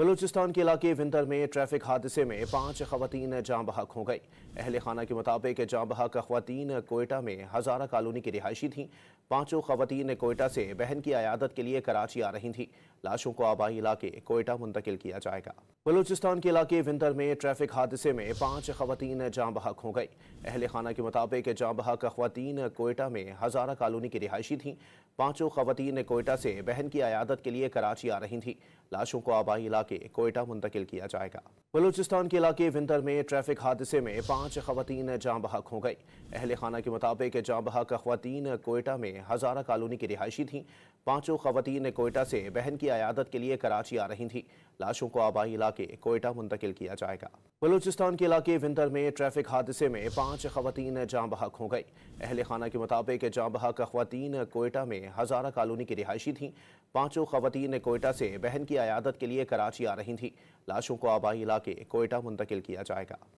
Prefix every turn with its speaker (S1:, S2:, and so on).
S1: बलूचिस्तान के इलाके विंतर में ट्रैफिक हादसे में 5 खवातीन जाँ बहक हो गई। अहल खाना के मुताबिक जाँ बहक खवातीन कोयटा में हजारा कॉलोनी की रिहायशी थीं। पांचों खवातीन कोयटा से बहन की अयादत के लिए कराची आ रही थीं। लाशों को आबाई इलाके कोयटा मुंतकिल किया जाएगा। बलूचिस्तान के इलाके विंतर में ट्रैफिक हादसे में 5 खवातीन जाँ बहक हो गई। अहल खाना के मुताबिक जाँ बहक खवातीन कोयटा में हजारा कॉलोनी की रिहायशी थीं। पांचों खवातीन कोयटा से बहन की अयादत के लिए कराची आ रही थीं। लाशों को आबाई इलाके कोयटा मुंतकिल किया जाएगा। बलूचिस्तान के इलाके विंतर में ट्रैफिक हादसे में 5 खवातीन जाँ बहक हो गई। अहल खाना के मुताबिक जाँ बहक खवातीन कोयटा में हजारा कॉलोनी की रिहायशी थीं। पांचों खवातीन कोयटा से बहन की अयादत के लिए कराची आ रही थीं। लाशों को आबाई इलाके कोयटा मुंतकिल किया जाएगा। बलूचिस्तान के इलाके विंतर में ट्रैफिक हादसे में 5 खवातीन जाँ बहक हो गई। अहल खाना के मुताबिक जाँ बहक खवातीन कोयटा में हजारा कॉलोनी की रिहायशी थीं। पांचों खवातीन कोयटा से बहन की अयादत के लिए कराची आ रही थीं। लाशों को आबाई इलाके कोयटा मुंतकिल किया जाएगा।